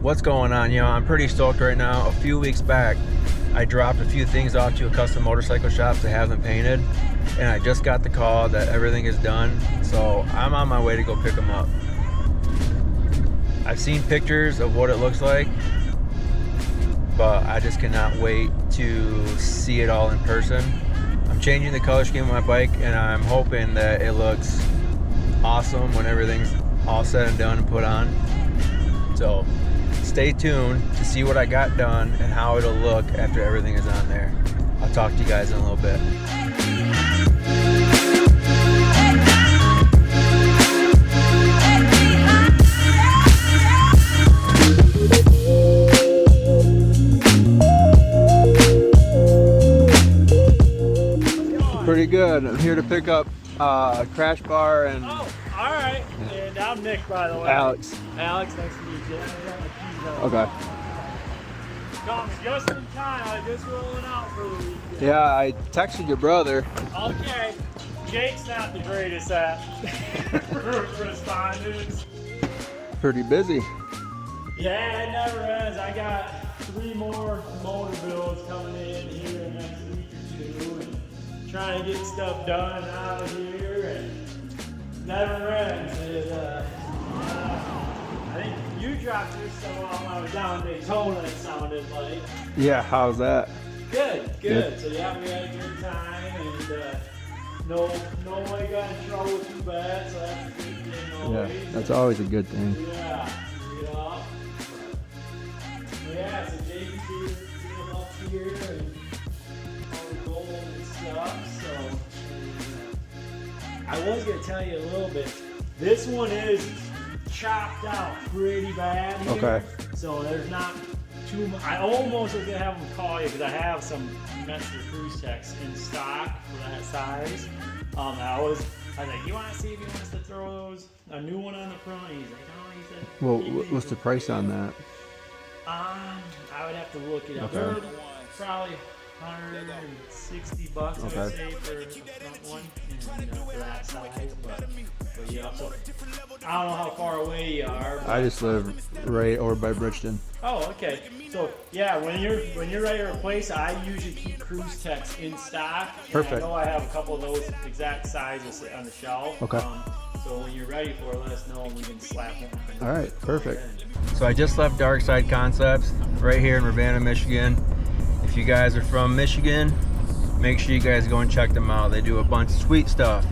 what's going on? You know, I'm pretty stoked right now. A few weeks back, I dropped a few things off to a custom motorcycle shop to have them painted, and I just got the call that everything is done, so I'm on my way to go pick them up. I've seen pictures of what it looks like, but I just cannot wait to see it all in person. I'm changing the color scheme of my bike, and I'm hoping that it looks awesome when everything's all said and done and put on. So stay tuned to see what I got done and how it'll look after everything is on there. I'll talk to you guys in a little bit. Pretty good. I'm here to pick up crash bar and... Oh, all right. And I'm Nick, by the way. Alex. Alex, nice to meet you. Okay. Comes just in time. I just rolling out for the weekend. Yeah, I texted your brother. Okay. Jake's not the greatest at responding. Pretty busy. Yeah, it never ends. I got 3 more motor builds coming in here in the next week or 2. And trying to get stuff done out of here, and never ends. I think you dropped your stuff off when I was down in Daytona, it sounded like. Yeah, how's that? Good. So yeah, we had a good time, and nobody got in trouble too bad, so that's a good thing always. Yeah, that's always a good thing. Yeah. Yeah, so Jake's here, up here, and all the gold and stuff, so. I was going to tell you a little bit. This one is chopped out pretty bad here. Okay. So there's not too much. I almost was going to have them call you because I have some Metro Cruise Techs in stock for that size. I was like, you want to see if he wants to throw a new one on the front? He's like, oh, he said. Well, what's the price on that? I would have to look it up. Okay. Probably $160, I would say, for the front one, and for that size. But yeah, so I don't know how far away you are. I just live right over by Bridgeton. Oh, okay. So yeah, when you're ready to replace, I usually keep Cruise Techs in stock. Perfect. I know I have a couple of those exact sizes on the shelf. Okay. So when you're ready for it, let us know and we can slap them. All right, perfect. So I just left Dark Side Concepts right here in Urbana, Michigan. If you guys are from Michigan, make sure you guys go and check them out. They do a bunch of sweet stuff,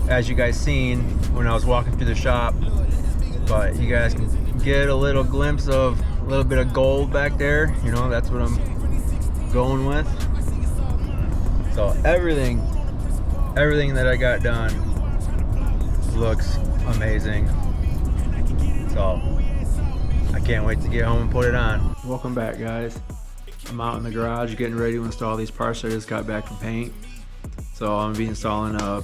as you guys seen when I was walking through the shop. But you guys can get a little glimpse of a little bit of gold back there. You know, that's what I'm going with. So everything that I got done looks amazing. So I can't wait to get home and put it on. Welcome back, guys. I'm out in the garage getting ready to install these parts I just got back from paint. So I'm gonna be installing a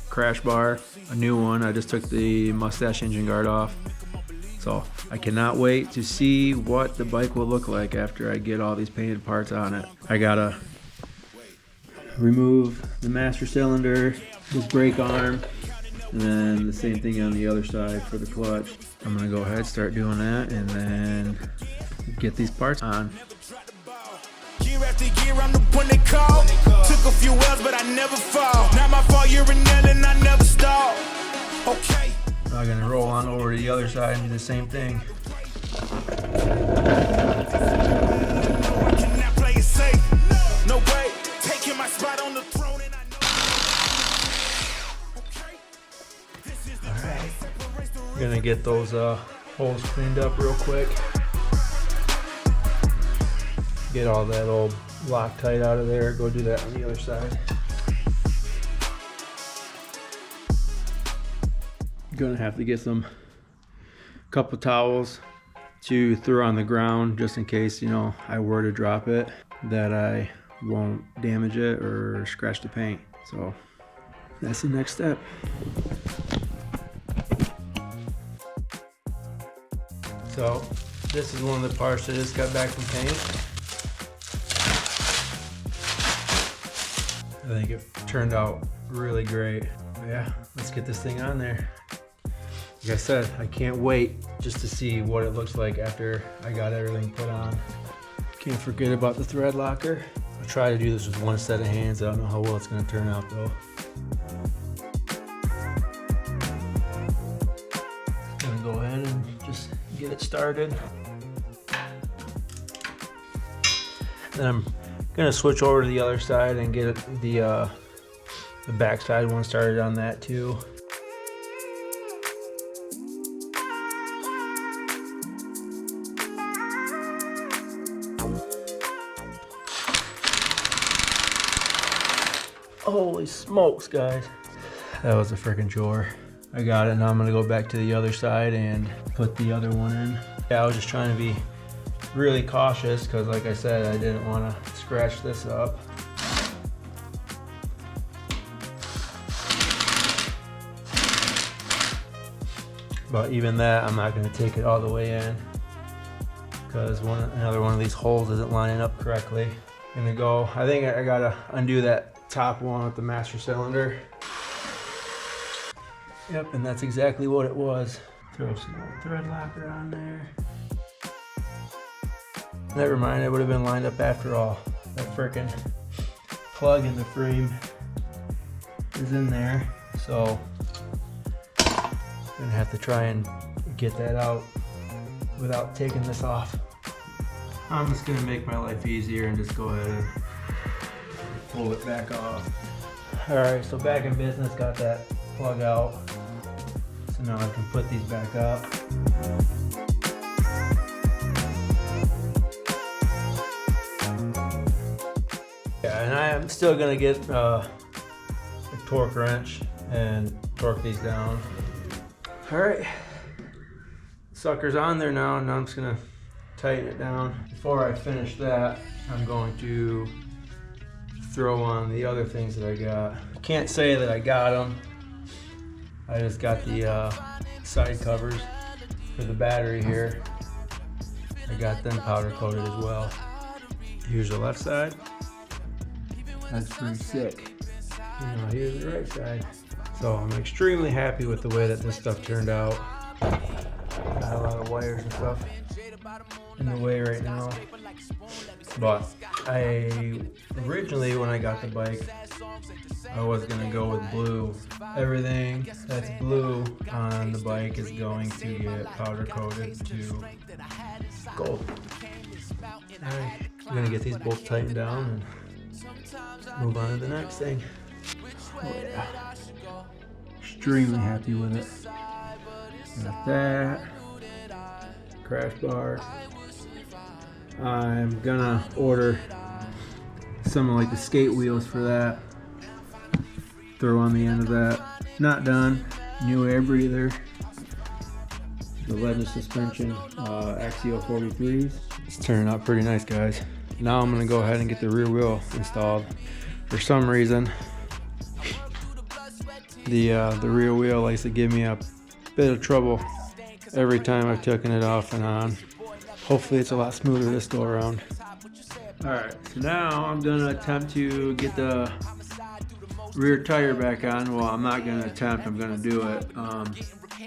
crash bar, a new one. I just took the mustache engine guard off. So I cannot wait to see what the bike will look like after I get all these painted parts on it. I gotta remove the master cylinder, this brake arm, and then the same thing on the other side for the clutch. I'm gonna go ahead, start doing that, and then get these parts on. Year after year, I'm the one they call. Took a few L's, but I never fall. Not my fault, you're an L and I never stall. Okay. I'm gonna roll on over to the other side and do the same thing. I cannot play it safe. No way. Taking my spot on the throne and I know. Alright. Gonna get those holes cleaned up real quick. Get all that old Loctite out of there. Go do that on the other side. Gonna have to get some couple towels to throw on the ground just in case, you know, I were to drop it, that I won't damage it or scratch the paint. So that's the next step. So this is one of the parts that just got back from paint. I think it turned out really great. But yeah, let's get this thing on there. Like I said, I can't wait just to see what it looks like after I got everything put on. Can't forget about the thread locker. I'll try to do this with one set of hands. I don't know how well it's gonna turn out though. Gonna go ahead and just get it started. Then I'm gonna switch over to the other side and get the back side one started on that too. Holy smokes, guys. That was a freaking chore. I got it, now I'm gonna go back to the other side and put the other one in. Yeah, I was just trying to be really cautious because like I said, I didn't want to scratch this up. But even that, I'm not gonna take it all the way in because another one of these holes isn't lining up correctly. Gonna go, I think I gotta undo that top one with the master cylinder. Yep, and that's exactly what it was. Throw some more thread locker on there. Never mind, it would have been lined up after all. That frickin' plug in the frame is in there, so I'm gonna have to try and get that out without taking this off. I'm just gonna make my life easier and just go ahead and pull it back off. Alright, so back in business, got that plug out. So now I can put these back up. Yeah, and I am still gonna get a torque wrench and torque these down. Alright, sucker's on there now, and now I'm just gonna tighten it down. Before I finish that, I'm going to throw on the other things that I got. I can't say that I got them. I just got the side covers for the battery here. I got them powder coated as well. Here's the left side. That's pretty sick. And now here's the right side. So I'm extremely happy with the way that this stuff turned out. Got a lot of wires and stuff in the way right now. But originally when I got the bike, I was gonna go with blue. Everything that's blue on the bike is going to get powder coated to gold. Alright, I'm gonna get these bolts tightened down and move on to the next thing. Oh yeah. Extremely happy with it. Got that. Crash bar. I'm gonna order some of like the skate wheels for that. Throw on the end of that. Not done. New air breather. The Legend suspension, Axial 43s. It's turning out pretty nice, guys. Now I'm gonna go ahead and get the rear wheel installed. For some reason, the rear wheel likes to give me a bit of trouble every time I've taken it off and on. Hopefully it's a lot smoother this go around. Alright, so now I'm gonna attempt to get the rear tire back on. Well, I'm not gonna attempt, I'm gonna do it.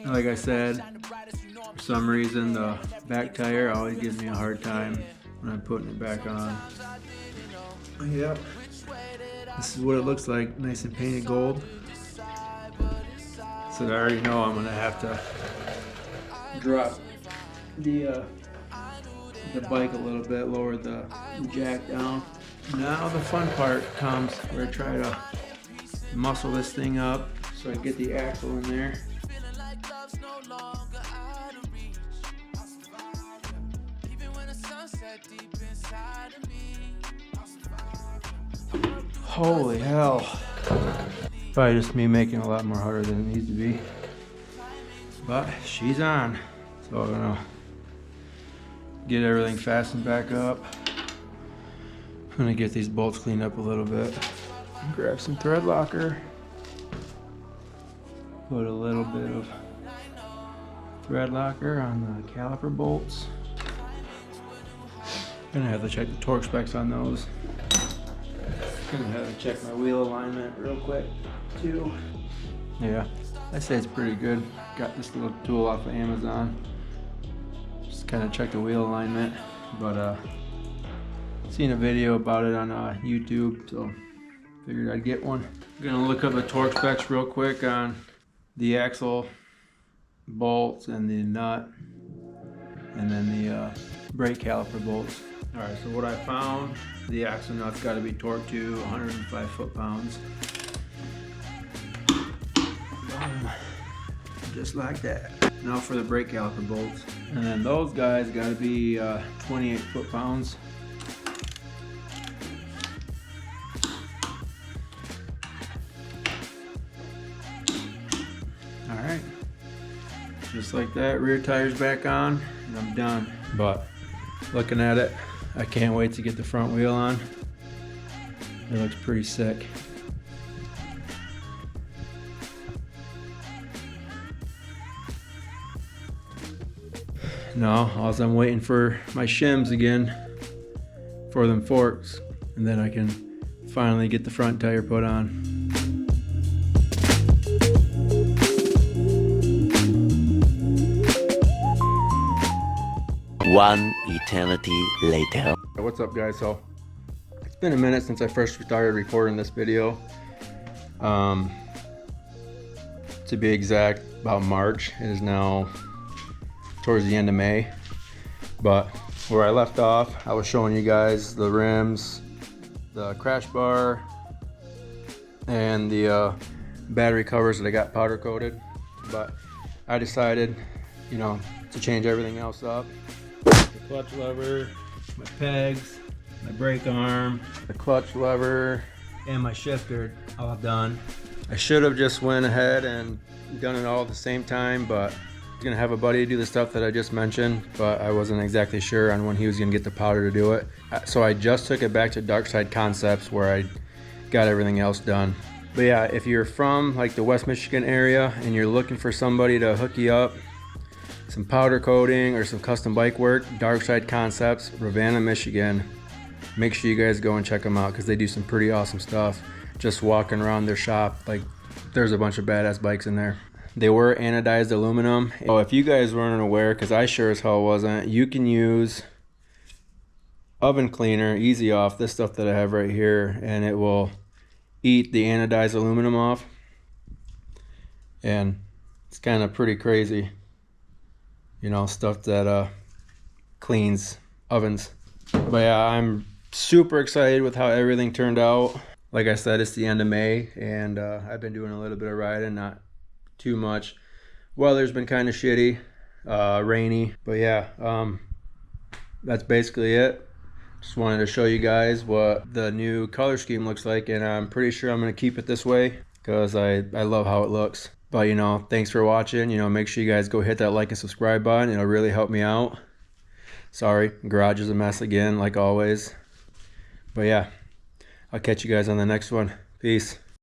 Like I said, for some reason the back tire always gives me a hard time when I'm putting it back on. Yep, this is what it looks like, nice and painted gold. So I already know I'm gonna have to drop the bike a little bit, lower the jack down. Now the fun part comes where I try to muscle this thing up so I get the axle in there. Holy hell. Probably just me making it a lot more harder than it needs to be. But she's on. So I'm gonna get everything fastened back up. I'm gonna get these bolts cleaned up a little bit. Grab some thread locker. Put a little bit of thread locker on the caliper bolts. Gonna have to check the torque specs on those. Gonna have to check my wheel alignment real quick too. Yeah, I say it's pretty good. got this little tool off of Amazon. Just kind of check the wheel alignment, but seen a video about it on YouTube, so figured I'd get one. I'm gonna look up the torque specs real quick on the axle bolts and the nut, and then the brake caliper bolts. All right, so what I found, the axle nut's got to be torqued to 105 foot-pounds. Just like that. Now for the brake caliper bolts, and then those guys got to be 28 foot-pounds. All right, just like that. Rear tires back on, and I'm done. But looking at it, I can't wait to get the front wheel on. It looks pretty sick. No, also I'm waiting for my shims again for them forks, and then I can finally get the front tire put on. One eternity later. What's up, guys? So it's been a minute since I first started recording this video. To be exact, about March. It is now towards the end of May, but where I left off, I was showing you guys the rims, the crash bar, and the battery covers that I got powder coated. But I decided, you know, to change everything else up. The clutch lever, my pegs, my brake arm, the clutch lever, and my shifter all done. I should have just went ahead and done it all at the same time, but I was gonna have a buddy do the stuff that I just mentioned, but I wasn't exactly sure on when he was gonna get the powder to do it. So I just took it back to Dark Side Concepts where I got everything else done. But yeah, if you're from like the West Michigan area and you're looking for somebody to hook you up, some powder coating or some custom bike work, Dark Side Concepts, Ravenna, Michigan. Make sure you guys go and check them out because they do some pretty awesome stuff. Just walking around their shop, like there's a bunch of badass bikes in there. They were anodized aluminum. Oh, if you guys weren't aware, because I sure as hell wasn't, you can use oven cleaner, Easy Off, this stuff that I have right here, and it will eat the anodized aluminum off. And it's kind of pretty crazy. You know, stuff that cleans ovens. But yeah, I'm super excited with how everything turned out. Like I said, it's the end of May, and I've been doing a little bit of riding, not too much. Weather's been kind of shitty, rainy. But yeah, that's basically it. Just wanted to show you guys what the new color scheme looks like, and I'm pretty sure I'm going to keep it this way because I love how it looks. But, you know, thanks for watching. You know, make sure you guys go hit that like and subscribe button. It'll really help me out. Sorry, garage is a mess again, like always. But yeah, I'll catch you guys on the next one. Peace.